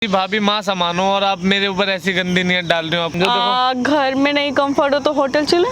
भाभी माँ समानो और आप मेरे ऊपर ऐसी गंदी नीयत डाल रहे हो। आप जो देखो घर में नहीं कंफर्ट हो तो होटल चले।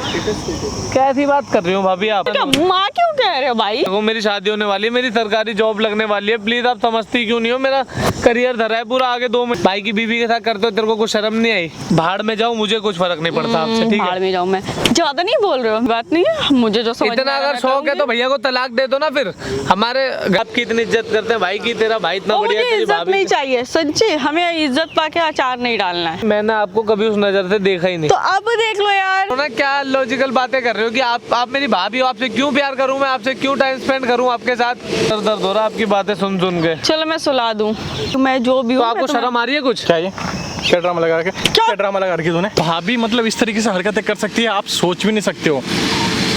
कैसी बात कर रही हो भाभी आप? माँ क्यों कह रहे हो भाई? देखो मेरी शादी होने वाली है, मेरी सरकारी जॉब लगने वाली है, प्लीज आप समझती क्यों नहीं हो? मेरा करियर धरा है पूरा आगे 2 मिनट। भाई की बीवी के साथ करते हो, तेरे को कुछ शर्म नहीं आई? भाड़ में जाऊँ, मुझे कुछ फर्क नहीं पड़ता आपसे, ठीक है? भाड़ में जाऊँ मैं ज्यादा नहीं बोल रहे हो, बात नहीं है मुझे जो समझ इतना अगर शौक है तो भैया को तलाक दे दो ना। फिर हमारे घर की इतनी इज्जत करते हैं भाई की, तेरा भाई इतना बढ़िया, मुझे तेरी इज्जत भाभी नहीं चाहिए सच्ची, हमें इज्जत पाके अचार नहीं डालना है। मैंने आपको कभी उस नजर से देखा ही नहीं। तो अब देख लो यार। तो ना क्या लॉजिकल बातें कर रहे हो कि आप मेरी भाभी हो, आपसे क्यों प्यार करूं मैं, आपसे क्यों टाइम स्पेंड करूं आपके साथ? दर्द हो रहा आपकी बातें सुन के। चलो मैं सुला दूं, तो मैं जो भी तो हूँ आपको शर्म आ रही है कुछ? क्या ये क्या ड्रामा लगा रखे? क्या ड्रामा लगा रखी तूने? भाभी मतलब इस तरीके से हरकतें कर सकती है, आप सोच भी नहीं सकते हो।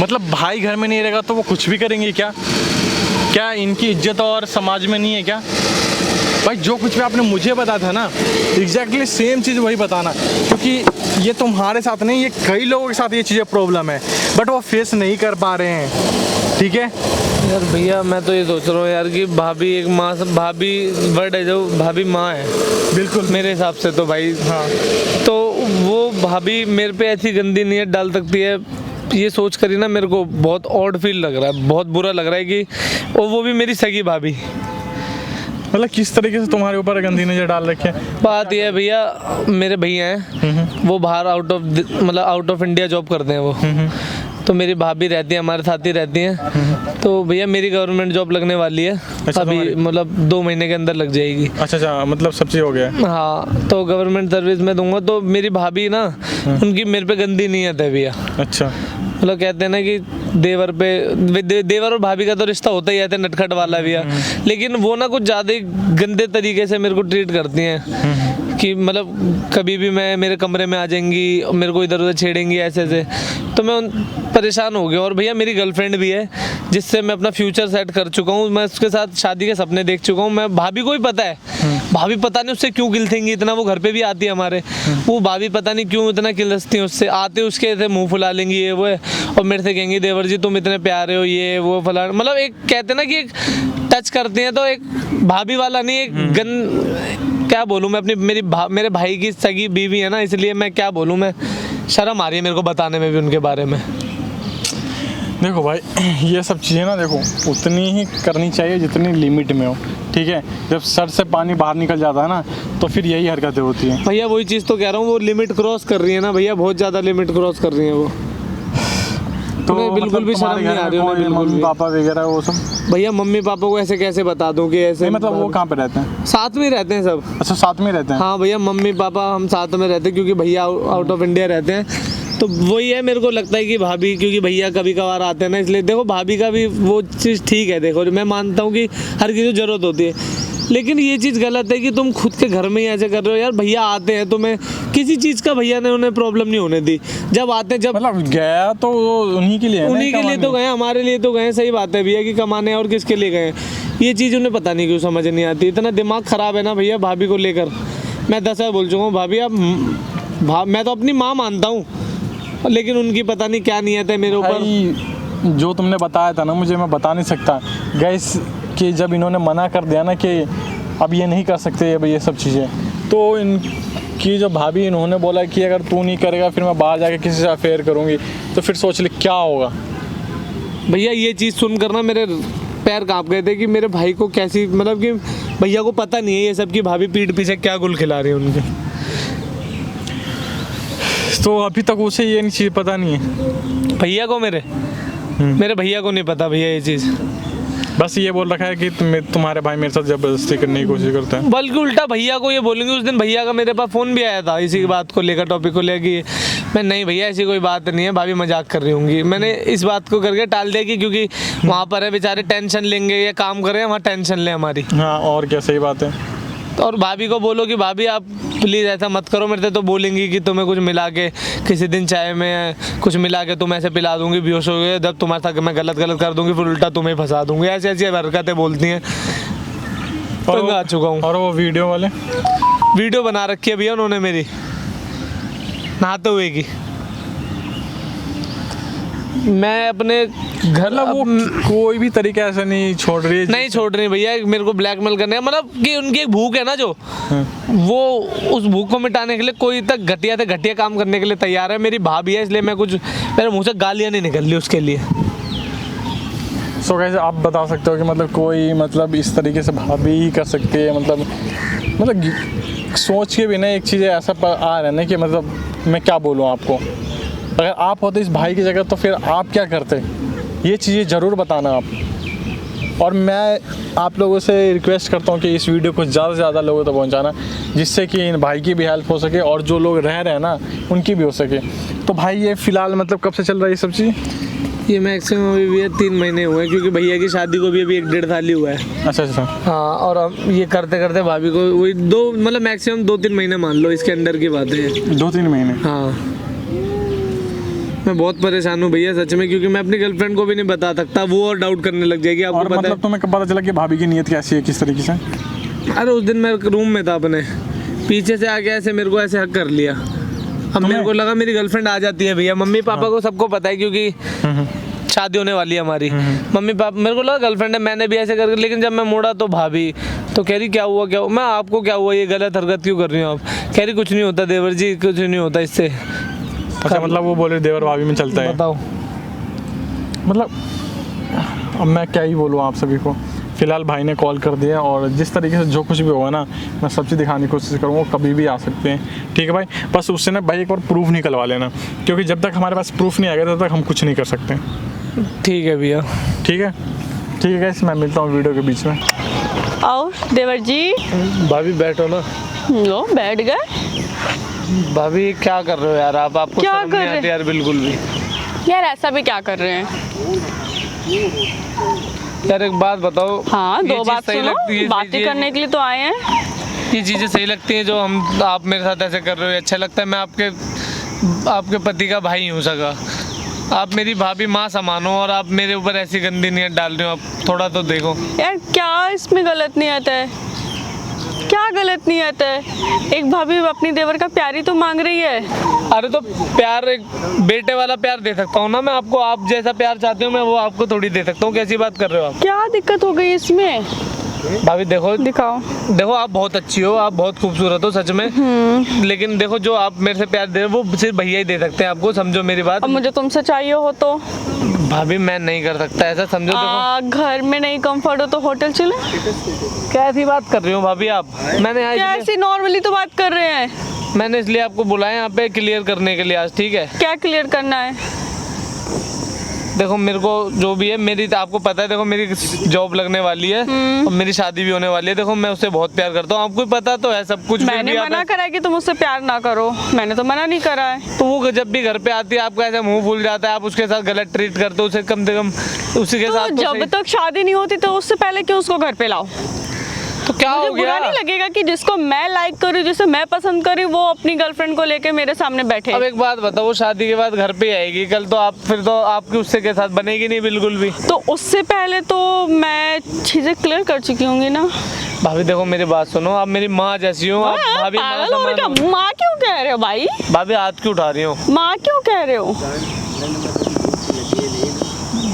मतलब भाई घर में नहीं रहेगा तो वो कुछ भी करेंगे क्या? क्या इनकी इज्जत और समाज में नहीं है क्या? भाई जो कुछ भी आपने मुझे बताया था ना, एग्जैक्टली सेम चीज़ वही बताना, क्योंकि ये तुम्हारे साथ नहीं, ये कई लोगों के साथ ये चीज़ें प्रॉब्लम है, बट वो फेस नहीं कर पा रहे हैं, ठीक है? यार भैया मैं तो ये सोच रहा हूँ यार कि भाभी एक माँ, भाभी वर्ड है जो भाभी माँ है बिल्कुल मेरे हिसाब से तो भाई। हाँ, तो वो भाभी मेरे पे ऐसी गंदी नीयत डाल सकती है, ये सोच कर ही ना मेरे को बहुत ऑड फील लग रहा है, बहुत बुरा लग रहा है कि वो भी मेरी सगी भाभी। मतलब किस तरीके से तुम्हारे ऊपर गंदी नजर डाल रखे है? बात यह है भैया, मेरे भैया हैं वो बाहर आउट ऑफ इंडिया जॉब करते हैं वो, तो मेरी भाभी रहती है हमारे साथ ही रहती हैं। तो भैया मेरी गवर्नमेंट जॉब लगने वाली है अभी, मतलब 2 महीने के अंदर लग जाएगी। अच्छा, मतलब सब चीज़ हो गया है। हाँ, तो गवर्नमेंट सर्विस में दूंगा। तो मेरी भाभी ना उनकी मेरे पे गंदी नीयत है भैया। अच्छा, मतलब कहते हैं ना कि देवर और भाभी का तो रिश्ता होता ही है नटखट वाला भैया, लेकिन वो ना कुछ ज़्यादा ही गंदे तरीके से मेरे को ट्रीट करती हैं कि मतलब कभी भी मेरे कमरे में आ जाएंगी, मेरे को इधर उधर छेड़ेंगी ऐसे से। तो मैं परेशान हो गया। और भैया मेरी गर्लफ्रेंड भी है जिससे मैं अपना फ्यूचर सेट कर चुका हूँ, मैं उसके साथ शादी के सपने देख चुका हूँ। मैं भाभी को ही पता है, भाभी पता नहीं उससे क्यों गिलथेंगी इतना, वो घर पे भी आती है हमारे, वो भाभी पता नहीं क्यों इतना किलसती है उससे, आते उसके ऐसे मुंह फुला लेंगी ये वो है, और मेरे से कहेंगी देवर जी तुम इतने प्यारे हो ये वो फला। मतलब एक कहते ना कि एक टच करते हैं तो एक भाभी वाला नहीं, एक क्या बोलूँ मैं, अपनी मेरे भाई की सगी बीवी है ना, इसलिए मैं क्या बोलूँ, मैं शर्म आ रही है मेरे को बताने में भी उनके बारे में। देखो भाई ये सब चीज़ें ना देखो उतनी ही करनी चाहिए जितनी लिमिट में हो, ठीक है? जब सर से पानी बाहर निकल जाता है ना तो फिर यही हरकतें होती हैं। भैया वही चीज़ तो कह रहा हूँ, वो लिमिट क्रॉस कर रही है ना भैया, बहुत ज़्यादा लिमिट क्रॉस कर रही है वो। तो बिल्कुल मतलब भी शर्म नहीं आ रही है मम्मी पापा वगैरह वो सब? भैया मम्मी पापा को ऐसे कैसे बता दूं कि ऐसे नहीं, मतलब वो कहाँ पे रहते हैं? साथ में रहते हैं सब। अच्छा, साथ में रहते हैं? हाँ भैया मम्मी पापा हम साथ में रहते हैं, क्योंकि भैया आउट ऑफ इंडिया रहते हैं। तो वही है, मेरे को लगता है कि भाभी, क्योंकि भैया कभी कभार आते हैं ना, इसलिए देखो भाभी का भी वो चीज़ ठीक है। देखो मैं मानता हूँ कि हर किसी को ज़रूरत होती है, लेकिन ये चीज़ गलत है कि तुम खुद के घर में ही ऐसे कर रहे हो। यार भैया आते हैं तो मैं किसी चीज़ का भैया ने उन्हें प्रॉब्लम नहीं होने दी। जब आते हैं, जब मतलब गया तो उन्हीं के लिए, उन्हीं के लिए तो गए, हमारे लिए तो गए। सही बात है भैया कि कमाने, और किसके लिए गए ये चीज़ उन्हें पता नहीं क्यों समझ नहीं आती। इतना दिमाग ख़राब है ना भैया भाभी को लेकर। मैं 10 बार बोल चुका हूँ भाभी आप, मैं तो अपनी माँ मानता हूँ, लेकिन उनकी पता नहीं क्या नीयत है मेरे ऊपर। जो तुमने बताया था ना मुझे, मैं बता नहीं सकता गैस कि जब इन्होंने मना कर दिया ना कि अब ये नहीं कर सकते ये सब चीज़ें, तो इनकी जो भाभी इन्होंने बोला कि अगर तू नहीं करेगा फिर मैं बाहर जाके किसी से अफेयर करूँगी, तो फिर सोच ले क्या होगा। भैया ये चीज़ सुनकर ना मेरे पैर कांप गए थे कि मेरे भाई को कैसी, मतलब कि भैया को पता नहीं है ये सब कि भाभी पीठ पीछे क्या गुल खिला रही है उनके। तो अभी तक उसे ये चीज़ पता नहीं है भैया को, मेरे भैया को नहीं पता भैया ये चीज़। बस ये बोल रखा है कि तुम्हारे भाई मेरे साथ जबरदस्ती करने की कोशिश करता है। बल्कि उल्टा भैया को ये बोलेंगे। उस दिन भैया का मेरे पास फ़ोन भी आया था इसी बात को लेकर, टॉपिक को लेकर कि मैं नहीं भैया ऐसी कोई बात नहीं है, भाभी मजाक कर रही होंगी। मैंने इस बात को करके टाल दिया कि क्योंकि वहाँ पर है बेचारे, टेंशन लेंगे, ये काम करें वहाँ टेंशन लें हमारी। हाँ और क्या, सही बात है। और भाभी को बोलो कि भाभी आप प्लीज़ ऐसा मत करो, मेरे से तो बोलेंगी कि तुम्हें कुछ मिला के किसी दिन चाय में कुछ मिला के तुम ऐसे पिला दूंगी, बेहोश हो गए, जब तुम्हारे साथ मैं गलत कर दूंगी फिर उल्टा तुम्हें फंसा दूंगी, ऐसी ऐसी हरकतें बोलती हैं। तो मैं आ चुका हूँ। और वो वीडियो बना रखी है भैया उन्होंने मेरी नहाते हुए की। मैं अपने घर मतलब वो कोई भी तरीका ऐसा नहीं छोड़ रही है नहीं छोड़ रही भैया, मेरे को ब्लैकमेल करने का मतलब कि उनकी एक भूख है ना जो, वो उस भूख को मिटाने के लिए कोई तक घटिया से घटिया काम करने के लिए तैयार है। मेरी भाभी है इसलिए मैं कुछ, मेरे मुंह से गालियाँ नहीं निकल रही उसके लिए। सो कैसे आप बता सकते हो कि मतलब कोई मतलब इस तरीके से भाभी ही कर सकती है, मतलब सोच के भी ना एक चीज़ ऐसा आ रहा है ना कि मतलब मैं क्या बोलूँ आपको, अगर आप होते इस भाई की जगह तो फिर आप क्या करते, ये चीज़ें ज़रूर बताना आप। और मैं आप लोगों से रिक्वेस्ट करता हूँ कि इस वीडियो को ज़्यादा से ज़्यादा लोगों तक पहुँचाना, जिससे कि इन भाई की भी हेल्प हो सके और जो लोग रह रहे हैं ना उनकी भी हो सके। तो भाई ये फ़िलहाल मतलब कब से चल रहा है ये सब चीज़? ये मैक्सिमम अभी भी 3 महीने हुए हैं, क्योंकि भैया की शादी को भी अभी 1-1.5 साल ही हुआ है। अच्छा। हाँ, और अब ये करते करते भाभी को वही 2 मतलब मैक्सिमम 2-3 महीने मान लो, इसके अंदर की बातें हैं। 2-3 महीने? हाँ, मैं बहुत परेशान हूँ भैया सच में, क्योंकि मैं अपनी गर्लफ्रेंड को भी नहीं बता सकता, वो और डाउट करने लग जाएगी। आपको और पता मतलब तुम्हें कब पता चला कि भाभी की नीयत कैसी है, किस तरीके से? अरे उस दिन मैं रूम में था अपने, पीछे से आके ऐसे मेरे को ऐसे हक कर लिया। अब मेरे को लगा मेरी गर्लफ्रेंड आ जाती है भैया, मम्मी पापा को सबको पता है क्योंकि शादी होने वाली है हमारी। मम्मी पापा, मेरे को लगा गर्लफ्रेंड है, मैंने भी ऐसे करके, लेकिन जब मैं मुड़ा तो भाभी तो कह रही क्या हुआ क्या हुआ, मैं आपको क्या हुआ, ये गलत हरकत क्यों कर रही हूँ आप? कह रही कुछ नहीं होता देवर जी, कुछ नहीं होता इससे। अच्छा, मतलब वो बोले देवर भाभी में चलता है? बताओ मतलब अब मैं क्या ही बोलूँ आप सभी को। फिलहाल भाई ने कॉल कर दिया और जिस तरीके से जो कुछ भी होगा ना मैं सब चीज़ दिखाने की कोशिश करूँगा, कभी भी आ सकते हैं, ठीक है भाई। बस उससे ना भाई एक बार प्रूफ निकलवा लेना, क्योंकि जब तक हमारे पास प्रूफ नहीं आएगा तब तक हम कुछ नहीं कर सकते। ठीक है भैया। ठीक है गाइस, मैं मिलता हूँ वीडियो के बीच में। आओ देवर जी। भाभी बैठो ना। लो बैठ गए। भाभी क्या कर रहे हो यार आप? आपको क्या शर्म कर नहीं रहे? आती यार बिल्कुल भी? यार ऐसा भी क्या कर रहे हैं? यार एक बात बताओ। हाँ, ये 2 चीज़ बात सही सुनो, लगती है, बातें करने के लिए तो आए हैं। ये चीज़ें सही लगती हैं जो आप मेरे साथ ऐसे कर रहे हो? अच्छा लगता है? मैं आपके पति का भाई हूँ सगा, आप मेरी भाभी माँ समानो और आप मेरे ऊपर ऐसी गंदी नीयत डाल रहे हो। आप थोड़ा तो देखो यार, क्या इसमें गलत नियत है? क्या गलत नियत है? एक भाभी अपनी देवर का प्यार ही तो मांग रही है। अरे तो प्यार एक बेटे वाला प्यार दे सकता हूँ ना मैं आपको, आप जैसा प्यार चाहते हो मैं वो आपको थोड़ी दे सकता हूँ। कैसी बात कर रहे हो आप? क्या दिक्कत हो गई इसमें? भाभी देखो दिखाओ। आप बहुत अच्छी हो, आप बहुत खूबसूरत हो सच में, लेकिन देखो जो आप मेरे से प्यार दे रहे हो वो सिर्फ भैया ही दे सकते हैं आपको, समझो मेरी बात। अब मुझे तुमसे चाहिए हो तो? भाभी मैं नहीं कर सकता ऐसा, समझो। देखो घर में नहीं कंफर्ट हो तो होटल चले। कैसी बात कर रही हो भाभी आप? मैंने कैसी नॉर्मली तो बात कर रहे हैं। मैंने इसलिए आपको बुलाया यहाँ पे क्लियर करने के लिए आज, ठीक है? क्या क्लियर करना है? देखो मेरे को जो भी है, मेरी तो आपको पता है, देखो मेरी जॉब लगने वाली है और मेरी शादी भी होने वाली है। देखो मैं उससे बहुत प्यार करता हूँ, आपको पता तो है सब कुछ। मैंने मना करा है कि तुम उससे प्यार ना करो? मैंने तो मना नहीं करा है। तो वो जब भी घर पे आती है आपका ऐसा मुंह फूल जाता है, आप उसके साथ गलत ट्रीट करते हो उसे, कम से कम उसी के साथ तो जब तक शादी नहीं होती तो उससे पहले क्यों उसको घर पे लाओ? तो क्या हो बुरा गया? नहीं लगेगा कि जिसको मैं लाइक करूँ, जिसे मैं पसंद करूँ, वो अपनी गर्लफ्रेंड को लेके मेरे सामने बैठे? अब एक बात बताओ, वो शादी के बाद घर पे आएगी कल, तो आप फिर तो आपकी उससे के साथ बनेगी नहीं बिल्कुल भी। तो उससे पहले तो मैं चीजें क्लियर कर चुकी होंगी ना। भाभी देखो मेरी बात सुनो, आप मेरी माँ जैसी हो, आप भाभी माँ क्यों कह रहे हो भाई? भाभी हाथ क्यों उठा रही हो? माँ क्यों कह रहे हो?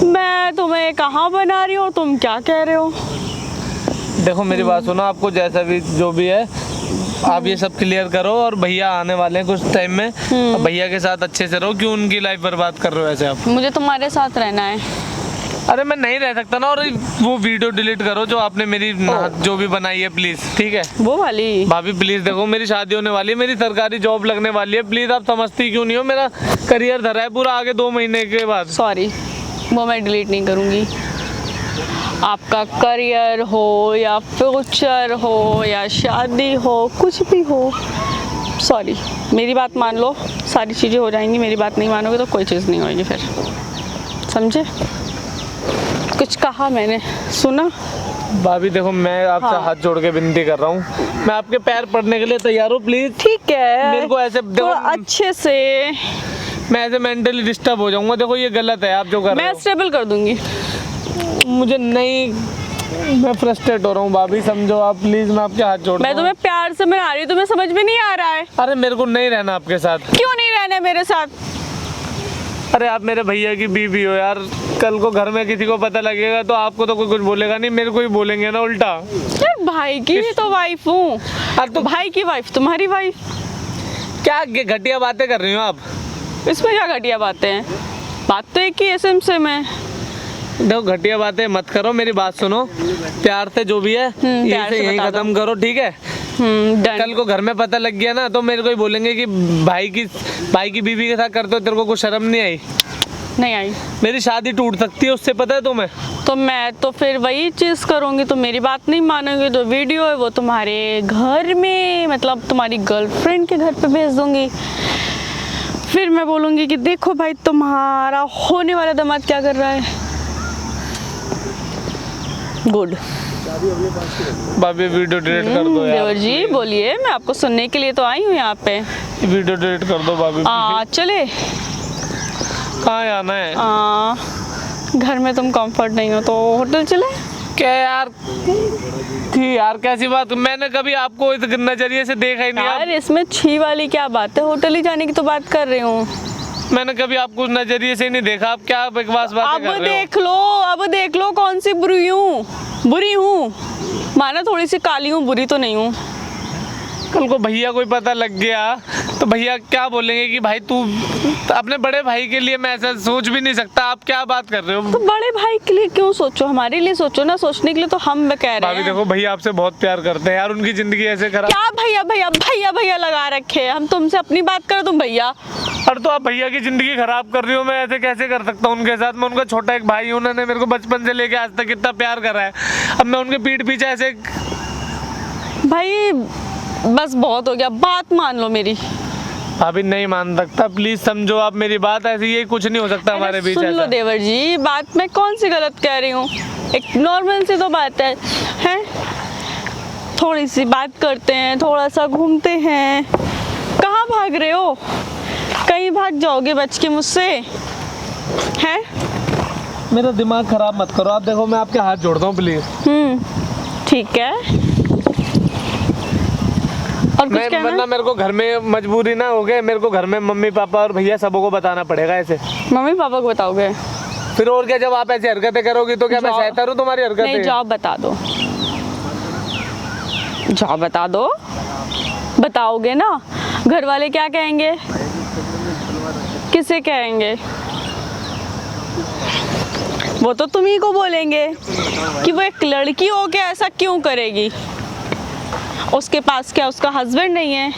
मैं तुम्हें कहाँ बना रही हूँ, तुम क्या कह रहे हो? देखो मेरी बात सुनो, आपको जैसा भी जो भी है आप ये सब क्लियर करो, और भैया आने वाले हैं कुछ टाइम में, भैया के साथ अच्छे से रहो। क्यों उनकी लाइफ बर्बाद कर रहे हो ऐसे आप? मुझे तुम्हारे साथ रहना है। अरे मैं नहीं रह सकता ना, और वो वीडियो डिलीट करो जो आपने मेरी जो भी बनाई है प्लीज, ठीक है? वो वाली? भाभी प्लीज देखो, मेरी शादी होने वाली है, मेरी सरकारी जॉब लगने वाली है, प्लीज आप समझती क्यों नहीं हो? मेरा करियर धरा है पूरा आगे 2 महीने के बाद। सॉरी, वो मैं डिलीट नहीं करूँगी। आपका करियर हो या फ्यूचर हो या शादी हो, कुछ भी हो, सॉरी, मेरी बात मान लो, सारी चीज़ें हो जाएंगी। मेरी बात नहीं मानोगे तो कोई चीज़ नहीं होगी फिर, समझे? कुछ कहा मैंने, सुना? भाभी देखो मैं आपसे हाथ जोड़ के विनती कर रहा हूँ, मैं आपके पैर पड़ने के लिए तैयार हूँ, प्लीज। ठीक है, मेरे को ऐसे थोड़ा अच्छे से। मैं ऐसे मेंटली डिस्टर्ब हो जाऊंगा। देखो ये गलत है आप जो कर रहे हो। मैं स्टेबल कर दूंगी। मुझे नहीं, मैं फ्रस्ट्रेट हो रहा हूँ भाभी, समझो आप प्लीज, मैं आपके हाथ जोड़ रहा हूँ। मैं तुम्हें प्यार से मना रही हूँ, तुम्हें समझ में नहीं आ रहा है? अरे मेरे को नहीं रहना आपके साथ। क्यों नहीं रहना मेरे साथ? अरे आप मेरे भैया की बीवी हो यार, कल को घर में किसी को पता लगेगा तो आपको तो कोई कुछ बोलेगा नहीं, मेरे को ही बोलेंगे ना उल्टा। यार भाई की भी तो वाइफ हूँ। अरे तो भाई की वाइफ तुम्हारी वाइफ। क्या घटिया बातें कर रही हो आप? इसमें क्या घटिया बातें हैं? बात तो एक ही एसएम से मैं। देखो घटिया बातें मत करो, मेरी बात सुनो, प्यार से जो भी है प्यार यहीं से से यहीं बता दो। खत्म करो, ठीक है? डन। कल को घर में पता लग गया ना तो मेरे को ही बोलेंगे कि भाई की बीवी के साथ करते हो, तेरे को कुछ शर्म नहीं आई? नहीं आई मेरी शादी टूट सकती है उससे, पता है तुम्हें? तो मैं तो फिर वही चीज़ करूँगी, तो मेरी बात नहीं मानोगे तो वीडियो है वो तुम्हारे घर में, मतलब तुम्हारी गर्लफ्रेंड के घर पे भेज दूँगी। फिर मैं बोलूँगी कि देखो भाई तुम्हारा होने वाला दामाद क्या कर रहा है। गुड। भाभी वीडियो डिलीट कर दो यार। देवर जी बोलिए, मैं आपको सुनने के लिए तो आई हूँ यहाँ पे। वीडियो डिलीट कर दो भाभी। चले कहाँ आना है? घर में तुम कंफर्ट नहीं हो तो होटल चले। क्या यार थी यार, कैसी बात? मैंने कभी आपको इस नजरिए से देखा ही नहीं। यार इसमें छी वाली क्या बात है, होटल ही जाने की तो बात कर रही हूँ। मैंने कभी आपको उस नजरिए से नहीं देखा, आप क्या बकवास बातें कर रहे हो? अब देख लो कौन सी बुरी हूँ। माना थोड़ी सी काली हूँ, बुरी तो नहीं हूँ। कल को भैया कोई पता लग गया तो भैया क्या बोलेंगे कि भाई तू अपने बड़े भाई के लिए मैं ऐसा सोच भी नहीं सकता। आप क्या बात कर रहे हो? तो बड़े भाई के लिए क्यों सोचो, हमारे लिए सोचो ना। सोचने के लिए तो हम कह रहे भाभी हैं। देखो भैया आपसे बहुत प्यार करते हैं यार, उनकी जिंदगी ऐसे खराब। क्या भैया भैया भैया भैया लगा रखे हैं? हम तुमसे अपनी बात करो, तुम भैया। और तो आप भैया की जिंदगी खराब कर रही हो। मैं ऐसे कैसे कर सकता हूँ उनके साथ? मैं उनका छोटा एक भाई हूँ, उन्होंने मेरे को बचपन से लेके आज तक इतना प्यार करा है। अब मैं उनके पीठ पीछे ऐसे। भाई बस बहुत हो गया, बात मान लो मेरी। भाभी नहीं मान सकता, प्लीज समझो आप मेरी बात। ऐसे ये कुछ नहीं हो सकता हमारे बीच। सुन लो देवर जी, बात मैं कौन सी गलत कह रही हूँ? एक नॉर्मल सी तो बात है, हैं? थोड़ी सी बात करते हैं, थोड़ा सा घूमते हैं। कहाँ भाग रहे हो? कहीं भाग जाओगे बच के मुझसे, हैं? मेरा दिमाग खराब मत करो आप। देखो मैं आपके हाथ जोड़ता हूँ प्लीज। ठीक है। और कुछ कहना? वरना मेरे को घर में मजबूरी ना हो गए, मेरे को घर में मम्मी पापा और भैया सबों को बताना पड़ेगा ऐसे। मम्मी पापा को बताओगे? फिर और क्या, जब आप ऐसी हरकतें करोगी तो क्या मैं सहता रहूं तुम्हारी हरकतें? नहीं, जाओ बता दो। जाओ बता दो। बताओगे ना? घर वाले क्या कहेंगे? किसे कहेंगे? वो तो तुम ही को बोलेंगे कि वो एक लड़की हो के ऐसा क्यों करेगी। उसके पास क्या उसका हस्बैंड नहीं है?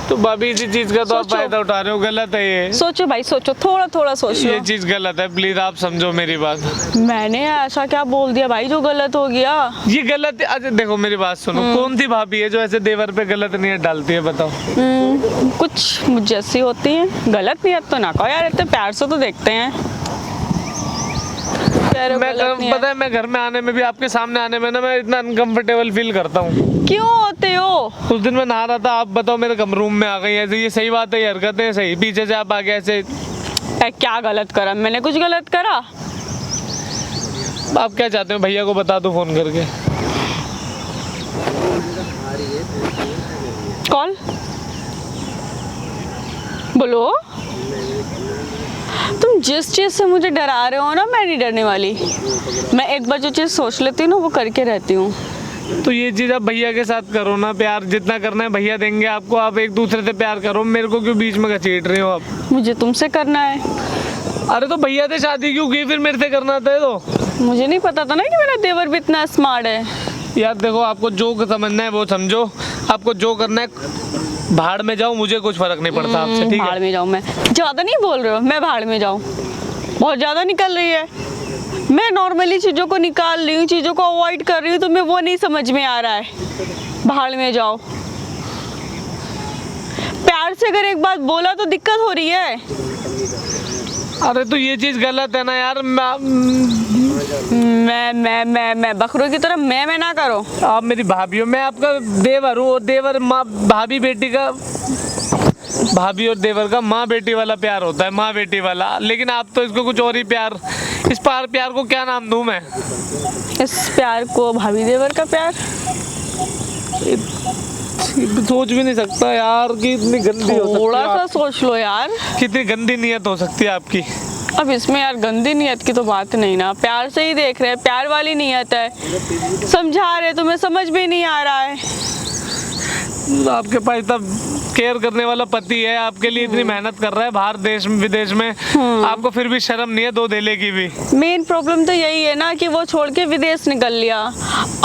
तो भाभी इसी चीज का तो आप फायदा उठा रहे हो, गलत है ये। सोचो भाई, सोचो, थोड़ा थोड़ा सोचो। ये चीज गलत है, प्लीज आप समझो मेरी बात। मैंने ऐसा क्या बोल दिया भाई जो गलत हो गया? ये गलत है। अच्छा देखो मेरी बात सुनो, कौन सी भाभी है जो ऐसे देवर पे गलत नियत डालती है बताओ? कुछ मुझ जैसी होती है। गलत नियत तो ना कहो यार, इतने प्यार से तो देखते हैं। पता है मैं घर में आने में भी, आपके सामने आने में ना मैं इतना अनकंफर्टेबल फील करता हूँ। क्यों होते हो? उस दिन मैं नहा रहा था, आप बताओ मेरे कम रूम में आ गई ऐसे। ये सही बात है? ये हरकतें सही? पीछे से आप आ गए ऐसे। क्या गलत करा? मैंने कुछ गलत करा? आप क्या चाहते हो? भैया को बता दो फोन करके। कॉल बोलो। तुम जिस चीज़ से मुझे डरा रहे हो ना, मैं नहीं डरने वाली। मैं एक बार जो चीज़ सोच लेती हूँ ना वो करके रहती हूँ। तो ये चीज़ आप भैया के साथ करो ना। प्यार जितना करना है भैया देंगे आपको, आप एक दूसरे से प्यार करो। मेरे को क्यों बीच में घसीट रहे हो आप? मुझे तुमसे करना है। अरे तो भैया से शादी क्यों की? फिर मेरे से करना था तो। मुझे नहीं पता था ना कि मेरा देवर भी इतना स्मार्ट है। यार देखो आपको जो समझना है वो समझो, आपको जो करना है भाड़ में जाओ, मुझे कुछ फर्क नहीं पड़ता आपसे, ठीक है? भाड़ में जाऊँ? मैं ज़्यादा नहीं बोल रहे हो? मैं भाड़ में जाऊँ? बहुत ज़्यादा निकल रही है। मैं नॉर्मली चीज़ों को निकाल रही हूँ, चीज़ों को अवॉइड कर रही हूँ, तो मैं वो नहीं समझ में आ रहा है। भाड़ में जाओ। प्यार से अगर एक बात बोला तो दिक्कत हो रही है। अरे तो ये चीज़ गलत है ना यार। मैं बकरों की तरह मैं ना करो। आप मेरी भाभी हो, मैं आपका देवर हूँ। और देवर माँ भाभी बेटी का, भाभी और देवर का माँ बेटी वाला प्यार होता है, माँ बेटी वाला। लेकिन आप तो इसको कुछ और ही प्यार, इस प्यार को क्या नाम दूँ मैं? इस प्यार को भाभी देवर का प्यार? सोच भी नहीं सकता यार कि इतनी गंदी हो सकती है। थोड़ा सा सोच लो यार। कितनी गंदी नीयत हो सकती है आपकी। अब इसमें यार गंदी नीयत की तो बात नहीं ना, प्यार से ही देख रहे हैं, प्यार वाली नीयत है, समझा रहे तुम्हें समझ भी नहीं आ रहा है। आपके पास इतना केयर करने वाला पति है, आपके लिए इतनी मेहनत कर रहा है बाहर देश विदेश में, आपको फिर भी शर्म नहीं है 2 धेले की भी? मेन प्रॉब्लम तो यही है ना कि वो छोड़ के विदेश निकल लिया।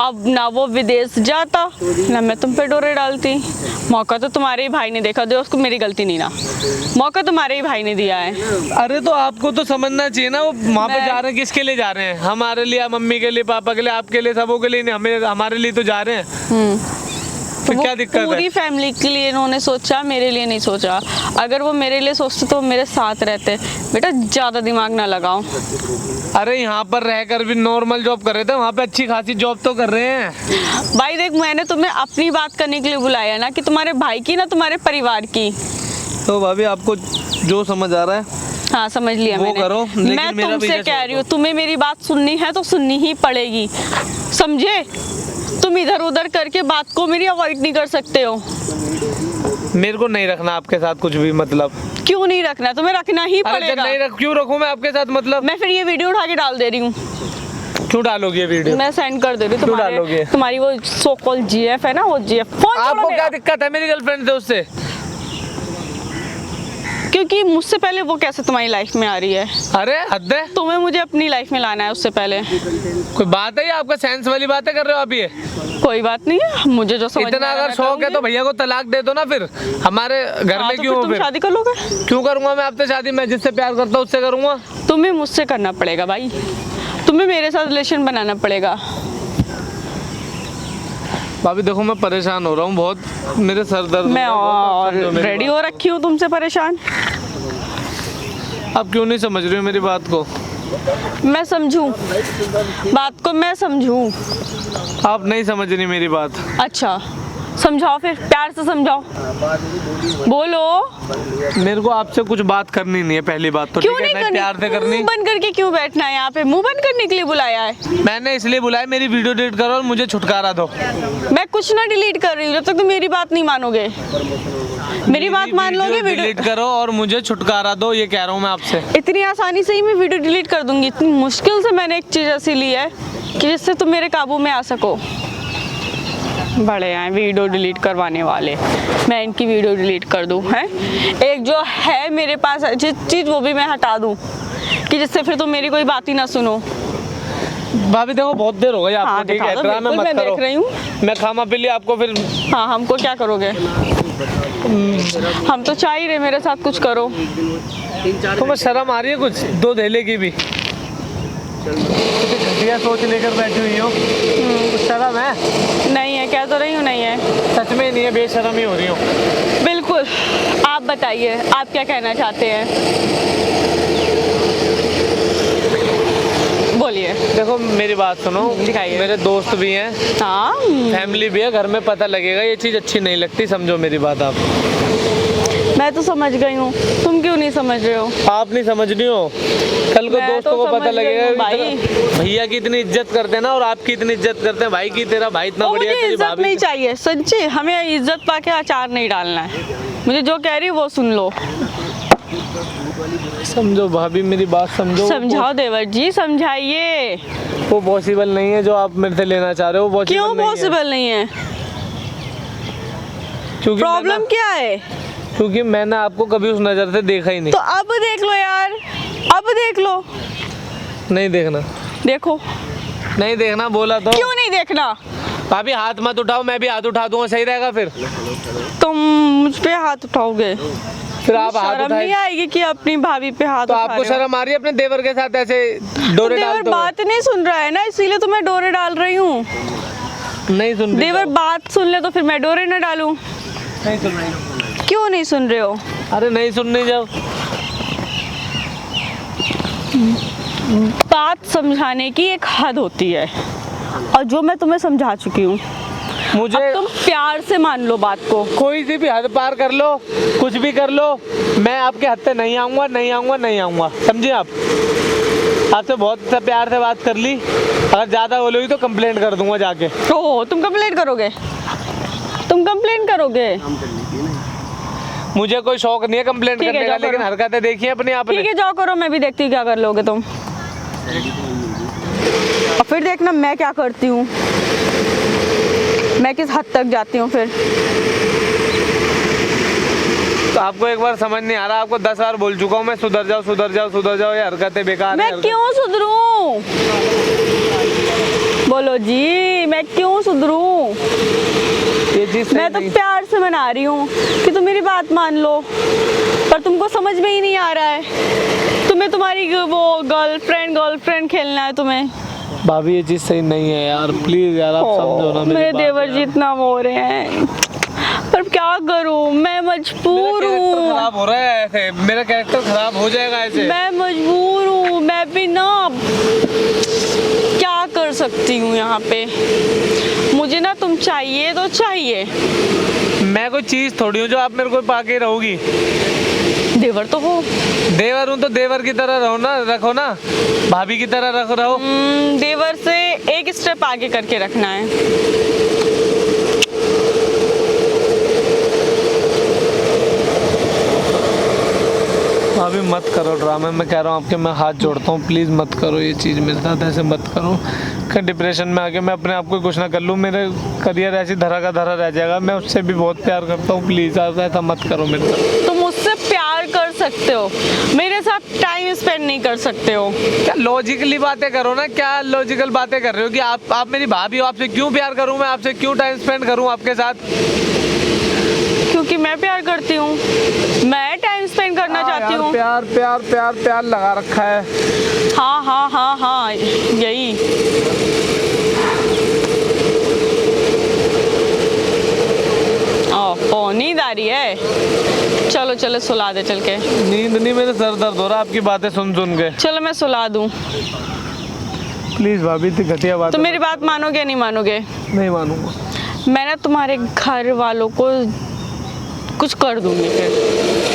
अब ना वो विदेश जाता ना मैं तुम पे डोरे डालती। मौका तो तुम्हारे ही भाई ने देखा, दो उसको मेरी गलती नहीं ना, मौका तुम्हारे ही भाई ने दिया है। अरे तो आपको तो समझना चाहिए ना, वो वहाँ पे जा रहे हैं किसके लिए जा रहे हैं? हमारे लिए, मम्मी के लिए, पापा के लिए, आपके लिए, सबों के लिए नहीं, हमें हमारे लिए तो जा रहे हैं। तो फिर क्या दिक्कत है? पूरी फैमिली के लिए इन्होंने सोचा, मेरे लिए नहीं सोचा। अगर वो मेरे लिए सोचते तो वो मेरे साथ रहते। बेटा ज़्यादा दिमाग ना लगाओ। अरे यहाँ पर रहकर भी नॉर्मल जॉब कर रहे थे, वहाँ पे अच्छी खासी जॉब तो कर रहे हैं। भाई देख, मैंने तुम्हें अपनी बात करने के लिए बुलाया ना, कि तुम्हारे भाई की ना तुम्हारे परिवार की। तो भाभी आपको जो समझ आ रहा है हाँ समझ लिया वो मैंने। करो, लेकिन मैं मेरा तुमसे बिजनेस कह रही हूँ, तुम्हें मेरी बात सुननी है तो सुननी ही पड़ेगी, समझे? तुम इधर उधर करके बात को मेरी अवॉइड नहीं कर सकते हो। मेरे को नहीं रखना आपके साथ कुछ भी, मतलब क्यों नहीं रखना? तुम्हें रखना ही अरे जब पड़ेगा। नहीं रख, क्यों रखूं मैं आपके साथ, मतलब मैं फिर ये वीडियो उठा के डाल दे रही हूँ। क्यों डालोगे ये वीडियो? मैं सेंड कर दे रही हूँ डालोगे? तुम्हारी वो सो कॉल जीएफ है ना, वो जीएफ फोन आपको क्या दिक्कत है मेरी गर्लफ्रेंड से, उससे? क्योंकि मुझसे पहले वो कैसे तुम्हारी लाइफ में आ रही है? अरे हद है, तुम्हें मुझे अपनी लाइफ में लाना है उससे पहले। कोई बात है? ये आपका सेंस वाली बातें कर रहे हो आप ये? कोई बात नहीं है, मुझे जो समझ इतना अगर शौक है तो भैया को तलाक दे दो ना, फिर हमारे घर में तो क्यों हो? तुम फिर शादी कर लोगे? क्यों करूंगा मैं आपसे शादी? मैं जिससे प्यार करता हूँ उससे करूंगा। तुम्हें मुझसे करना पड़ेगा भाई, तुम्हें मेरे साथ रिलेशन बनाना पड़ेगा। भाभी देखो मैं परेशान हो रहा हूँ बहुत, मेरे सर दर्द मैं और समझो मेरी रेडी हो रखी हूँ तुमसे परेशान। आप क्यों नहीं समझ रही हो मेरी बात को? मैं समझूं बात को, मैं समझूं। आप नहीं समझ रही मेरी बात। अच्छा समझाओ, फिर प्यार से समझाओ, बोलो। मेरे को आपसे कुछ बात करनी नहीं है, पहली बात तो। क्यों ठीक है, नहीं नहीं प्यार से करनी। मुंह बंद करके क्यों बैठना है यहाँ पे? मुंह बंद करने के लिए बुलाया है? मैंने इसलिए बुलाया, मेरी वीडियो डिलीट करो और मुझे छुटकारा दो। मैं कुछ ना डिलीट कर रही हूँ जब तक तुम मेरी बात नहीं मानोगे। मेरी बात मान लोगे? डिलीट करो और मुझे छुटकारा दो, ये कह रहा हूँ मैं आपसे। इतनी आसानी से ही मैं वीडियो डिलीट कर दूंगी? इतनी मुश्किल से मैंने एक चीज़ ऐसी ली है कि जिससे तुम मेरे काबू में आ सको। बड़े हैं वीडियो डिलीट करवाने वाले, मैं इनकी वीडियो डिलीट कर दूं? हैं एक जो है मेरे पास जिस चीज़, वो भी मैं हटा दूं कि जिससे फिर तुम मेरी कोई बात ही ना सुनो। भाभी देखो बहुत देर हो गई आपको, हाँ, ठीक है? दिखा दो, ड्रामा बिल्कुल, मत मैं करो। देख रही हूँ। मैं खामा पी लिया आपको फिर? हाँ हमको क्या करोगे? हम तो चाह ही रहे मेरे साथ कुछ करो। तो मैं शर्म आ रही है कुछ, 2 धेले की भी? घटिया सोच लेकर बैठी हुई हो, कुछ शर्म है? नहीं है, कह तो रही हूँ नहीं है। सच में नहीं है, बेशर्म ही हो रही हो। बिल्कुल। आप बताइए, आप क्या कहना चाहते हैं? बोलिए। देखो मेरी बात सुनो, दिखाइए। मेरे दोस्त भी हैं, हाँ फैमिली भी है, घर में पता लगेगा, ये चीज़ अच्छी नहीं लगती, समझो मेरी बात आप। मैं तो समझ गई हूँ, तुम क्यों नहीं समझ रहे हो? आप नहीं समझ रही हो, कल को मैं दोस्तों तो को पता समझ गई लगेगा हूँ कि भाई। तेरा भैया की इतनी इज्जत करते हैं ना, और आपकी इतनी इज्जत करते हैं, भाई की, तेरा भाई इतना और बढ़िया, मुझे तेरी इज्जत भाभी। नहीं चाहिए, सच्ची हमें इज्जत पाके अचार नहीं डालना है। मुझे जो कह रही वो सुन लो। समझो भाभी मेरी बात समझो। समझाओ देवर जी, समझाइए। वो पॉसिबल नहीं है जो आप मेरे से लेना चाह रहे हो, वो क्यों पॉसिबल नहीं है? क्योंकि प्रॉब्लम क्या है? क्योंकि मैंने आपको कभी उस नज़र से देखा ही नहीं। तो अब देख लो यार, अब देख लो। नहीं देखना, देखो। नहीं देखना बोला तो। क्यों नहीं देखना? भाभी हाथ मत उठाओ, मैं भी हाथ उठा दूंगा, सही रहेगा फिर? तुम मुझ पे हाथ उठाओगे? फिर आप हाथ शर्म उठाए नहीं आएगी कि अपनी भाभी पे हाथ तो उठा आपको रहे हो? शर्म आ रही है अपने देवर के साथ ऐसे डोरे देवर डालते हुए? बात नहीं सुन रहा है ना, इसीलिए तो मैं डोरे डाल रही हूँ। नहीं सुन रही देवर तो? बात सुन ले तो फिर मैं डोरे न डालूं? नहीं सुन रही। क्यों नहीं सुन रहे हो? अरे नहीं सुननी, जब बात समझाने की एक हद होती है, और जो मैं तुम्हें समझा चुकी हूँ। मुझे अब तुम प्यार से मान लो बात को। कोई सी भी हद पार कर लो, कुछ भी कर लो, मैं आपके हद पे नहीं आऊँगा, नहीं आऊँगा, नहीं आऊँगा, समझिए आप? आपसे बहुत सा प्यार से बात कर ली, अगर ज़्यादा बोलोगी तो कंप्लेंट कर दूंगा जाके। ओह तुम कंप्लेंट करोगे? तुम कंप्लेंट करोगे? मुझे कोई शौक नहीं है कंप्लेंट ठीक है, करने का, जाओ लेकिन करो। हरकतें देखी अपनी आपने। ठीक है जाओ करो, मैं भी देखती हूँ क्या कर लोगे तुम। और फिर देखना मैं क्या करती हूँ, मैं किस हद तक जाती हूँ फिर। तो आपको एक बार समझ नहीं आ रहा, आपको 10 बार बोल चुका हूँ मैं, सुधर जाओ सुधर जाओ सुधर जाओ, ये हरकतें बेकार मैं है। क्यों सुधरूं? बोलो जी, मैं क्यों सुधरूं? ये चीज मैं तो प्यार से मना रही हूँ कि तुम मेरी बात मान लो, पर तुमको समझ में ही नहीं आ रहा है। तुम्हें तुम्हारी वो गर्लफ्रेंड खेलना है तुम्हें। भाभी ये चीज सही नहीं है यार, प्लीज यार आप समझो ना मेरी मेरे बात देवर यार। जी इतना हो रहे हैं, पर क्या करूं, मैं मजबूर मेरा कैरेक्टर हूँ। खराब हो रहा है ऐसे, मेरा कैरेक्टर खराब हो जाएगा ऐसे। मैं मजबूर हूँ, मैं भी ना क्या कर सकती हूँ यहाँ पे। मुझे ना तुम चाहिए तो चाहिए। मैं कोई चीज थोड़ी हूँ जो आप मेरे को पाके रहोगी। देवर तो हो। देवर हूँ तो देवर की तरह रहो ना, रखो ना, भाभी की तरह रहो। देवर से एक स्टेप आगे करके रखना है। भाभी मत करो ड्रामा, मैं कह रहा हूँ आपके, मैं हाथ जोड़ता हूँ, प्लीज़ मत करो ये चीज़ मेरे साथ, ऐसे मत करो। कहीं डिप्रेशन में आके मैं अपने आप को कुछ ना कर लूँ, मेरे करियर ऐसी धरा का धरा रह जाएगा। मैं उससे भी बहुत प्यार करता हूँ, प्लीज़ आप ऐसा मत करो मेरे साथ। तुम मुझसे प्यार कर सकते हो, मेरे साथ टाइम स्पेंड नहीं कर सकते हो। क्या लॉजिकली बातें करो ना, क्या लॉजिकल बातें कर रहे हो कि आप मेरी भाभी हो, आपसे क्यों प्यार करूँ मैं, आपसे क्यों टाइम स्पेंड करूँ आपके साथ? क्योंकि मैं प्यार करती हूँ, मैं टाइम स्पेंड करना चाहती हूँ। प्यार प्यार प्यार प्यार लगा रखा है। हाँ हाँ हाँ हाँ, यही। ओ नींद आ रही है, चलो चलो सुला दे चल के। नींद नहीं, मेरे सर दर्द हो रहा है आपकी बातें सुन सुन के। चलो मैं सुला दूँ। प्लीज़ भाभी इतनी घटिया बात तो मेरी बात मानोगे या नहीं मानोगे? नहीं मानूंगा। मैं ना तुम्हारे घर वालों को कुछ कर दूंगी, फिर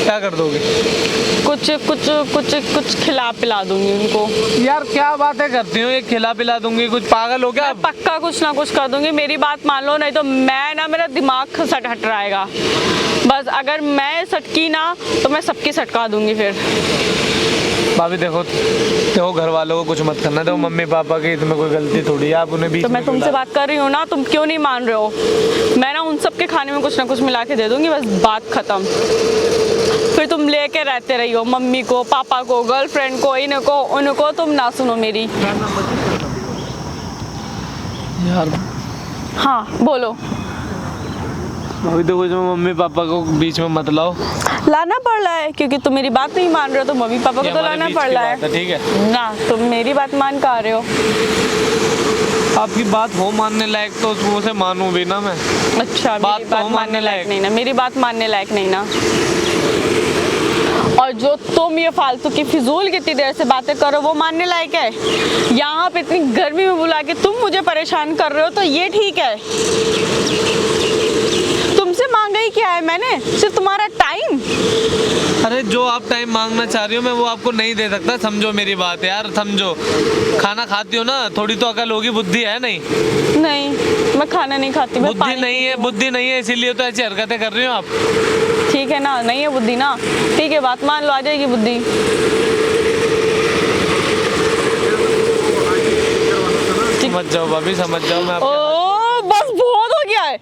क्या कर दोगे? कुछ कुछ कुछ कुछ खिला पिला दूंगी उनको। यार क्या बातें करती हो, ये खिला पिला दूंगी, कुछ पागल हो क्या आप? पक्का कुछ ना कुछ कर दूंगी, मेरी बात मान लो, नहीं तो मैं ना, मेरा दिमाग सट हट रहेगा। बस अगर मैं सटकी ना तो मैं सबकी सटका दूंगी फिर। भाभी देखो घर वालों को कुछ मत करना, देखो मम्मी पापा की इसमें कोई गलती थोड़ी है, आप उन्हें बीच तो में मैं तुमसे बात कर रही हूँ ना, तुम क्यों नहीं मान रहे हो? मैं ना उन सब के खाने में कुछ ना कुछ मिला के दे दूंगी, बस बात खत्म। फिर तुम लेके रहते रहियो, मम्मी को, पापा को, गर्लफ्रेंड को, इनको उनको, तुम ना सुनो मेरी। यार हाँ बोलो। भाभी देखो जो मम्मी पापा को बीच में मत लाओ। लाना पड़ रहा है क्योंकि तुम मेरी बात नहीं मान रहे हो, तो मम्मी पापा को तो लाना पड़ रहा है। ठीक है ना तुम मेरी बात मान का रहे हो। आपकी बात हो मानने लायक तो वो से मानूं भी ना मैं। अच्छा बात मेरी तो बात हो मानने लायक नहीं ना, मेरी बात मानने लायक नहीं ना। और जो तुम ये फालतू की फिजूल कितनी देर से बातें करो वो मानने लायक है? यहाँ पे इतनी गर्मी में बुला के तुम मुझे परेशान कर रहे हो तो ये ठीक है? तुमसे मांगा ही क्या है मैंने, सिर्फ तुम्हारा टाइम। अरे जो आप टाइम मांगना चाह रही हो मैं वो आपको नहीं दे सकता, समझो मेरी बात यार, समझो। खाना खाती हो ना, थोड़ी तो अकल होगी, बुद्धि है नहीं? नहीं मैं खाना नहीं खाती, मैं बुद्धि पानी नहीं है, बुद्धि नहीं है, इसीलिए तो ऐसी हरकतें कर रही हो आप। ठीक है ना, नहीं है बुद्धि ना, ठीक है बात मान लो, आ जाएगी बुद्धि। समझ जाओ भाभी, समझ जाओ। मैं ओ बस बहुत हो गया है।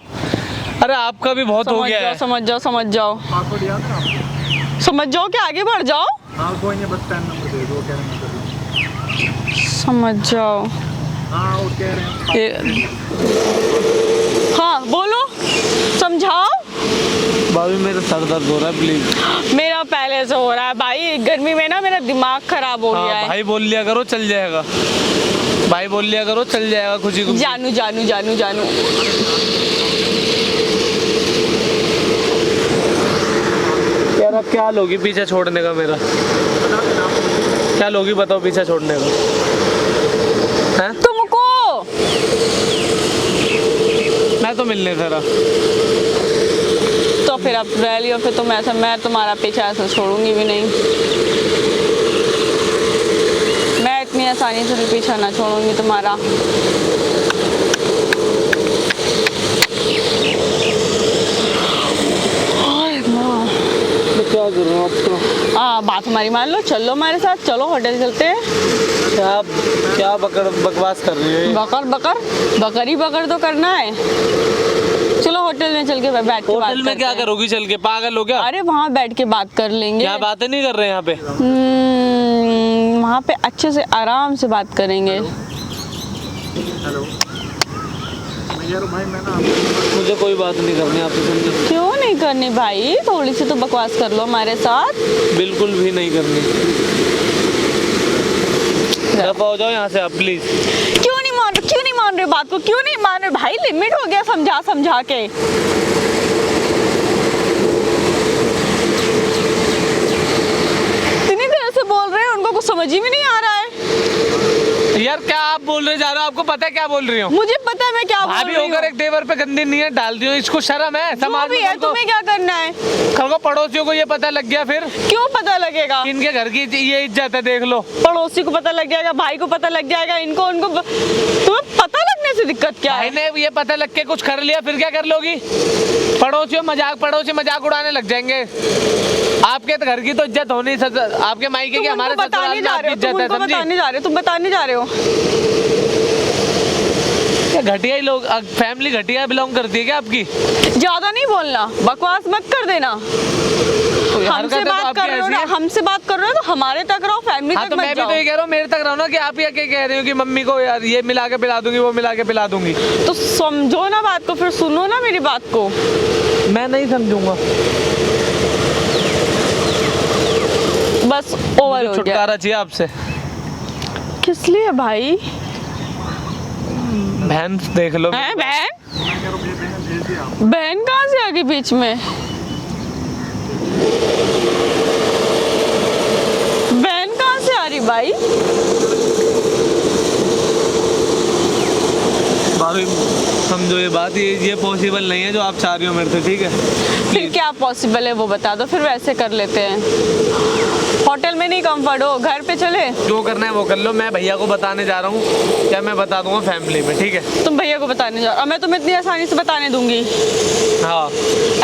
अरे आपका भी बहुत हो गया है। समझ जाओ समझ जाओ समझ जाओ कि आगे बढ़ जाओ। हाँ कोई नहीं, बस 10 नंबर दे दो, क्या समझ जाओ। हाँ वो कह रहे हैं। हाँ बोलो, समझाओ। भाभी मेरा सर दर्द हो रहा है, प्लीज। मेरा पहले से हो रहा है भाई, गर्मी में ना मेरा दिमाग खराब हो गया है। भाई बोल लिया करो चल जाएगा, भाई बोल लिया करो चल जाएगा, खुशी खुशी। जानू जानू जानू जानू। यार अब क्या लोगी पीछे छोड़ने का मेरा? क्या लोगी बताओ पीछे छोड़ने का? हैं? तुमको मैं तो मिलने तेरा। तो फिर अब रह लियो, फिर तुम ऐसा, मैं तुम्हारा पीछा ऐसा छोड़ूंगी भी नहीं। मैं इतनी आसानी से भी पीछा ना छोड़ूंगी तुम्हारा। करूँ अब तो? बात हमारी मान लो, चलो हमारे साथ, चलो होटल चलते हैं। क्या बकवास कर रही है? बकर तो करना है। चलो होटल में चल के बैठ के बात होटल में क्या करोगी चल के? पागल हो क्या? अरे वहाँ बैठ के बात कर लेंगे। क्या बातें नहीं कर रहे हैं यहाँ पे? वहाँ पे अच्छे से आराम से बात करेंगे। हेलो भाई, मैं ना मुझे कोई बात नहीं करनी आपसे, समझे? क्यों नहीं करनी भाई? थोड़ी सी तो बकवास कर लो हमारे साथ। बिल्कुल भी नहीं करनी। दफा हो जाओ यहाँ से आप प्लीज। क्यों नहीं मान रहे बात को? क्यों नहीं मान रहे भाई? लिमिट हो गया समझा के। इतनी देर से बोल रहे हैं, उनको कुछ समझ ही में नहीं आ रहा है। यार क्या आप बोल रहे जा रहे हो? आपको पता है क्या बोल रही हो? मुझे पता है मैं क्या बोल भाभी रही हूँ। होकर एक देवर पे गंदी नीयत डाल दी हो, इसको शर्म है? जो समाज भी में है, तुम्हें क्या करना है? कल को पड़ोसियों को ये पता लग गया फिर? क्यों पता लगेगा? इनके घर की ये इज्जत है, देख लो। पड़ोसी को पता लग जाएगा, भाई को पता लग जाएगा, उनको तुम्हें पता लगने से दिक्कत क्या भाई है? ने ये पता लग के कुछ कर लिया फिर क्या कर लोगी? पड़ोसी मजाक उड़ाने लग जाएंगे। आपके तो घर की तो इज्जत होनी, आपके मायके की हमारे ससुराल में आपकी इज्जत है, समझी? तुम बताने जा रहे हो। क्या घटिया ही लोग, फैमिली घटिया बिलोंग करती है क्या आपकी? ज्यादा नहीं बोलना, बकवास मत कर देना। हमसे बात कर रहे हो ना, हमसे बात कर रहे हो तो हमारे तक रहो, फैमिली हाँ, तक तो मत मैं भी जाओ। तो ये कह रहा हूँ, मेरे तक रहो ना। कि आप ये क्या कह रहे हो कि मम्मी को यार ये मिला के पिला दूंगी, वो मिला के पिला दूंगी? तो समझो ना बात को, फिर सुनो ना मेरी बात को। मैं नहीं समझूंगा। बस ओवर हो गया। छुटकारा चाहिए आपसे। किस लिए भाई? बहन देख लो। हैं बहन कहाँ से आ गई बीच में? बहन कहाँ से आ रही भाई? भाभी समझो ये बात, ये पॉसिबल नहीं है जो आप चाह रही हो मेरे से, ठीक है? फिर क्या पॉसिबल है वो बता दो, फिर वैसे कर लेते हैं। होटल में नहीं कंफर्ट हो, घर पे चले? जो करना है वो कर लो। मैं भैया को बताने जा रहा हूँ, क्या मैं बता दूंगा फैमिली में, ठीक है? तुम भैया को बताने जाओ, और मैं तुम्हें इतनी आसानी से बताने दूंगी? हाँ।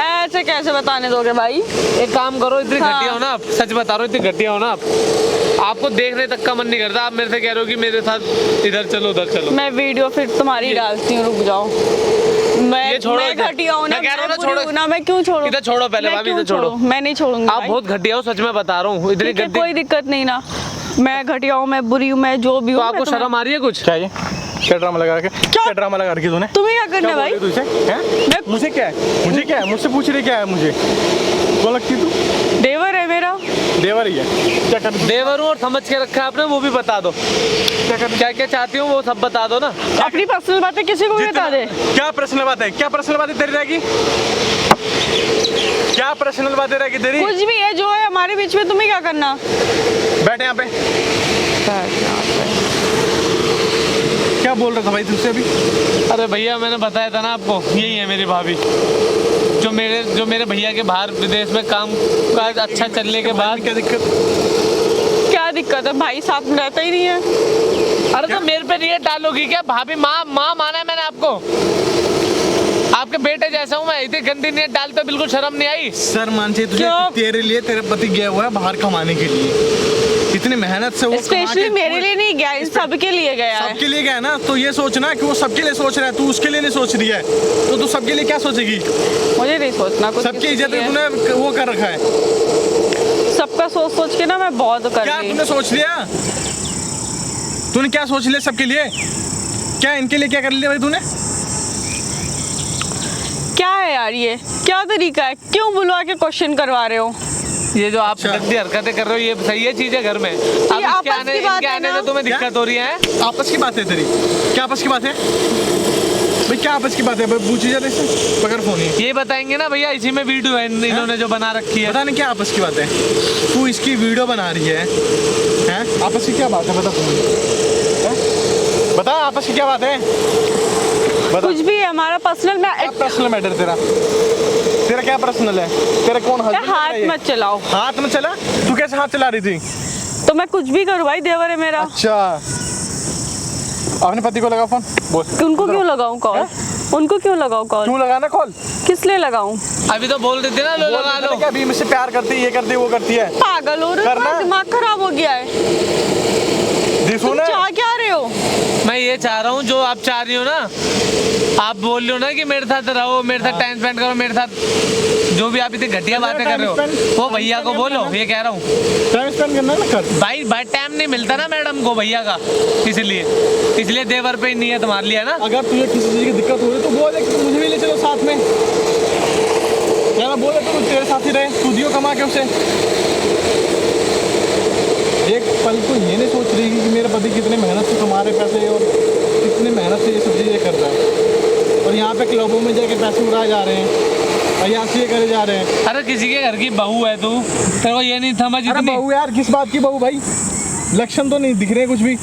ऐसे कैसे बताने दोगे भाई? एक काम करो, इतनी हाँ। घटिया हो ना आप, सच बता रहा हूँ, इतनी घटिया हो ना आप, आपको देखने तक का मन नहीं करता। आप मेरे से कह रहे हो कि मेरे साथ इधर चलो उधर चलो। मैं वीडियो फिर तुम्हारी डालती हूँ, रुक जाओ। मैं घटिया हूँ ना, मैं कह रहा हूँ ना, बुरी छोड़ो हूँ ना, मैं क्यों छोड़ूं? इधर छोड़ो पहले, मैं भाभी क्यों इधर छोड़ो। मैं नहीं छोड़ूंगी आप भाई। बहुत घटिया हो, सच में बता रहा हूँ। इतनी ठीक है, गंदी, कोई दिक्कत नहीं ना। मैं घटिया हूँ, मैं बुरी हूँ, मैं जो भी तो हूँ। आपको शर्म आ रही है कुछ? क्या ये क्या ड्रामा लगा रखे? क्या ड्रामा लगा रखी तूने? तुम्हें क्या करना है भाई? तुझे हैं? मुझे क्या है? मुझसे पूछ रही क्या है? मुझे कौन लगती तू? देवर है मेरा। देवर ही है? क्या कर देवर हूँ और समझ के रखा है आपने, वो भी बता दो। क्या क्या चाहती हूँ वो सब बता दो ना। अपनी पर्सनल बातें किसी को भी बता दे। क्या पर्सनल बात है? क्या पर्सनल बातें तेरी रहेगी? क्या पर्सनल बातें रहेगी तेरी? कुछ भी है जो है हमारे बीच में, तुम्हें क्या करना? बैठे यहाँ पे। क्या बोल रहा था भाई तुझसे अभी? अरे भैया मैंने बताया था ना आपको, यही है मेरी भाभी, जो मेरे भैया के बाहर विदेश में काम काज अच्छा चलने के बाद। क्या दिक्कत? क्या दिक्कत है? भाई साथ में रहता ही नहीं है। अरे तो मेरे पे नहीं डालोगी क्या? भाभी माँ माना है मैंने आपको, आपके बेटे जैसा हूँ मैं। इतनी गंदी नीयत डालते बिल्कुल शर्म नहीं आई? सर मान चाहिए तुझे, तेरे लिए तेरे पति गया हुआ है बाहर कमाने के लिए, इतनी मेहनत से वो स्पेशली मेरे लिए नहीं गया, इन सबके लिए गया है। सबके लिए गया ना, तो ये सोचना कि वो सबके लिए सोच रहा है, तू उसके लिए नहीं सोच रही है, तो तू सबके लिए क्या सोचेगी? मुझे नहीं सोचना कुछ। सबकी इज्जत तूने वो कर रखा है। सबका सोच सोच के ना मैं बहुत कर क्या रही। तूने सोच लिया? तूने क्या सोच लिया सबके लिए? क्या इनके लिए क्या कर लिया भाई तूने? क्या है यार, ये क्या तरीका है? क्यों बुलवा के क्वेश्चन करवा रहे हो? ये जो आप गंदी हरकतें कर रहे हो, ये सही है चीज है घर में? अब आपस की बात इनके है आने ना? से तुम्हें दिक्कत हो रही है? आपस की बात है तेरी? क्या आपस की बात है भाई? क्या आपस की बात है? पूछी जा रही है, पकड़ फोन ही। ये बताएंगे ना भैया, इसी में वीडियो है इन्होंने जो बना रखी है। पता नहीं क्या आपस की बात है, तू इसकी वीडियो बना रही है, हैं? आपस की क्या बात है? बता बता, आपस की क्या बात है? बता। कुछ भी है हमारा पर्सनल। क्या पर्सनल मैटर तेरा क्या पर्सनल है? तेरा कौन हस्बैंड? हाथ मत चलाओ। हाथ में चला? तू कैसे हाथ चला रही थी? तो मैं कुछ भी करूँ भाई, देवर है मेरा। अच्छा, अपने पति को लगा फोन, बोल। उनको क्यों लगाऊं कॉल? उनको क्यों लगाओ कॉल? क्यों लगाना कॉल? किस लिए लगाऊं? अभी तो बोल देते ना लो लगा लो। क्या अभी मुझसे प्यार करती है, ये करती है, वो करती है? पागल हो रहे हो? करना? दिमाग खराब हो गया है। तुम चाह क्या रहे हो? मैं ये चाह रहा हूँ जो आप चाह रही हो ना, आप बोल रहे हो ना कि मेरे साथ रहो, मेरे साथ टाइम स्पेंड करो, मेरे साथ जो भी आप इतनी घटिया बातें कर रहे हो वो भैया को बोलो, ये कह रहा हूँ। टाइम स्पेंड करना है ना कर। भाई टाइम नहीं मिलता ना मैडम को भैया का, इसलिए देवर पे ही नियत मार लिया ना। अगर तुझे किसी चीज़ की दिक्कत हो रही तो बोले कि मुझे भी ले चलो साथ में, या मैं बोले तो तेरे साथ ही रहे, तू दियो कमा के उसे। एक पल को ये नहीं सोच रही कि मेरे पति कितने मेहनत से कमा रहे पैसे और कितनी मेहनत से ये सब चीज़ें कर रहा है, और यहाँ पे क्लबों में जाके पैसे उड़ाए जा रहे हैं, अयाशी ये करे जा रहे हैं। अरे किसी के घर की बहू है तू, तेरे को ये नहीं समझ अरे इतनी। बहू यार, किस बात की बहू भाई? लक्षण तो नहीं दिख रहे कुछ भी।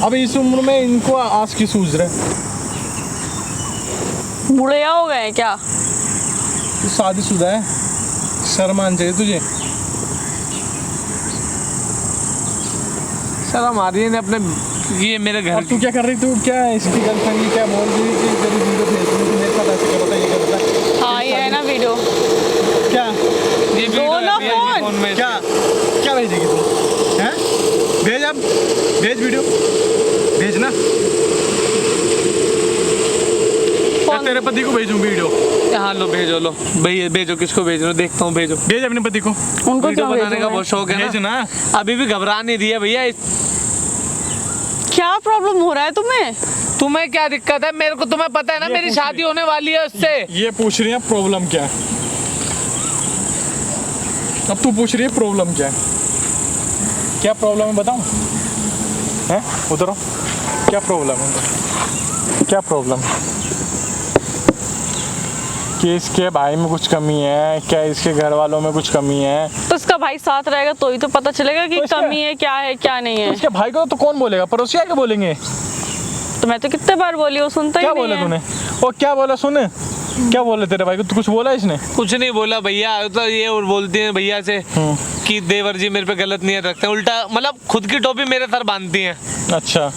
अब इस उम्र में इनको आस की सूझ रहे। बुढ़िया हो गए क्या? तू शादीशुदा है, शर्म आनी चाहिए तुझे। शर्म आ रही है अपने, ये मेरे घर और तू क्या कर रही? तू क्या है इसकी गर्लफ्रेंड क्या बोल रही कि तेरी वीडियो भेज दूँ, तू मेरे साथ ऐसे करता, ये करता? हाँ ये है ना वीडियो। क्या ये दो ना वीडियो है फोन। फोन में। क्या क्या भेजेगी तू? हैं? भेज, अब भेज वीडियो, भेज ना। मैं तेरे पति को भेजूँ वीडियो? हाँ लो भेजो, लो भैया भेजो, किसको भेज रहे हो देखता हूँ, भेजो। भेज अपने पति को। उनको वीडियो क्यों बनाने का भेजूं बहुत शौक है भेज ना। ना। अभी भी घबरा नहीं रही है भैया। क्या प्रॉब्लम हो रहा है तुम्हें? तुम्हें क्या दिक्कत है? मेरे को तुम्हें पता है ना ये मेरी पूछ शादी होने वाली है उससे। ये पूछ रही है प्रॉब्लम क्या है? अब तू पूछ रही है प्रॉब्लम क्या है? क्या प्रॉब्लम है बताऊं? हैं? उधर आओ। क्या प्रॉब्लम है? क्या प्रॉब्लम है? कि इसके भाई में कुछ कमी है क्या? इसके घर वालों में कुछ कमी है? तो इसका भाई साथ रहेगा तो ही तो पता चलेगा कि तो इसका- कमी है क्या नहीं है। इसके भाई को तो कौन बोलेगा? पड़ोसी आके बोलेंगे। तो मैं तो कितने बार बोली, वो सुनता ही क्या नहीं बोला है। तूने? और क्या बोला सुन? क्या बोले तेरे भाई को? तू कुछ बोला इसने? कुछ नहीं बोला भैया, तो ये और बोलती है भैया से कि देवर जी मेरे पे गलत नियत रखते हैं, उल्टा मतलब खुद की टोपी मेरे सर बांधती हैं। अच्छा।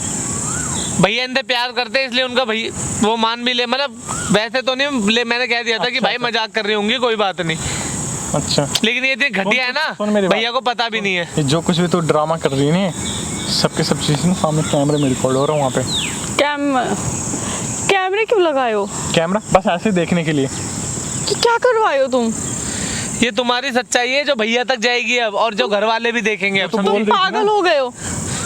भैया इनसे प्यार करते हैं इसलिए उनका भाई वो मान भी ले, मतलब वैसे तो नहीं ले, मैंने कह दिया था कि भाई मजाक कर रही होंगी, कोई बात नहीं, अच्छा। लेकिन ये इतनी घटिया है सुन मेरी ना, बात। भैया को पता भी नहीं है। ये जो कुछ भी तू ड्रामा कर रही है ना, सबके सब चीज़ ना सामने कैमरे में रिकॉर्ड हो रहा है वहाँ पे। कैमरे क्यों लगाए हो? कैमरा बस ऐसे देखने के लिए। कि क्या करवाए हो तुम? ये तुम्हारी सच्चाई है जो भैया तक जाएगी अब, और जो घर वाले भी देखेंगे अब। तो समझी? बोल रही थी पागल ना। हो गए हो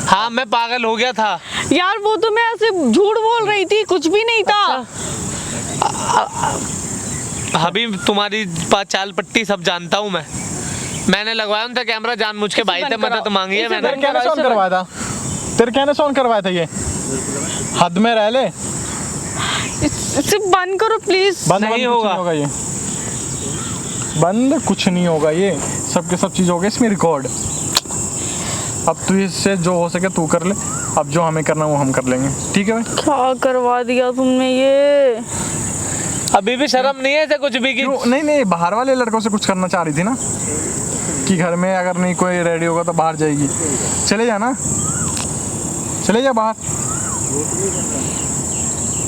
हाँ मैं पागल हो गया था यार, वो तो मैं ऐसे झूठ बोल रही थी, कुछ भी नहीं था। अभी तुम्हारी चाल पट्टी सब जानता हूँ मैंने लगवाया उनसे कैमरा जानबूझ के, भाई से मदद मांगी है इसे मैंने। बंद तेरे कहने से ऑन करवाया था? तेरे कहने से ऑन करवाया था? ये हद में रह ले। इसे बंद करो प्लीज। बंद नहीं कुछ होगा। नहीं होगा ये बंद, कुछ नहीं होगा। ये सबके सब चीज़ हो गई इसमें रिकॉर्ड। अब तू इससे जो हो सके तू कर ले, अब जो हमें करना वो हम कर लेंगे, ठीक है भाई? क्या करवा दिया तुमने ये? अभी भी शर्म नहीं है ऐसे कुछ भी कि नहीं, बाहर वाले लड़कों से कुछ करना चाह रही थी ना, कि घर में अगर नहीं कोई रेडी होगा तो बाहर जाएगी। चले जा ना, चले जा बाहर।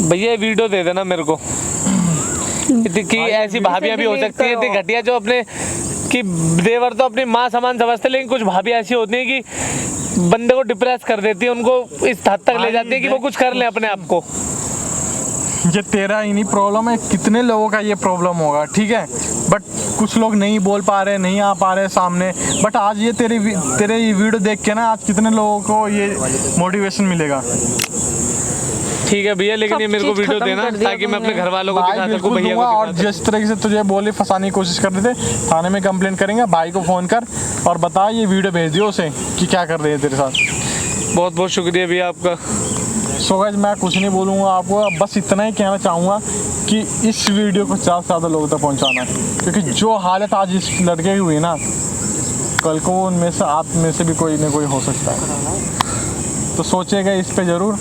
भैया ये वीडियो दे देना मेरे को कि ऐसी भाभियां भी हो सकती है, इतनी घटिया जो अपने कि देवर तो अपनी माँ समान समझते, लेकिन कुछ भाभी ऐसी होती हैं कि बंदे को डिप्रेस कर देती है, उनको इस हद तक ले जाती है कि वो कुछ कर लें अपने आप को। ये तेरा ही नहीं प्रॉब्लम है, कितने लोगों का ये प्रॉब्लम होगा, ठीक है? बट कुछ लोग नहीं बोल पा रहे, नहीं आ पा रहे सामने। बट आज ये तेरे ये वीडियो देख के ना, आज कितने लोगों को ये मोटिवेशन मिलेगा। ठीक है भैया, लेकिन ये मेरे को वीडियो देना ताकि मैं अपने घर वालों को भाई दिखा सकूं, बिल्कुल भैया दूंगा। को और दिखा जिस तरीके से तुझे बोले फंसाने की कोशिश कर रहे थे, थाने में कंप्लेंट करेंगे। भाई को फ़ोन कर और बता, ये वीडियो भेज दियो उसे कि क्या कर रही है तेरे साथ। सकूं। बहुत बहुत शुक्रिया भैया आपका। सो गाइस, मैं कुछ नहीं बोलूँगा आपको, बस इतना ही कहना चाहूँगा कि इस वीडियो को ज़्यादा से ज़्यादा लोगों तक पहुँचाना है, क्योंकि जो हालत आज इस लड़के की हुई ना, कल को उनमें से आप में से भी कोई ना कोई हो सकता है। तो सोचिएगा इस पे ज़रूर।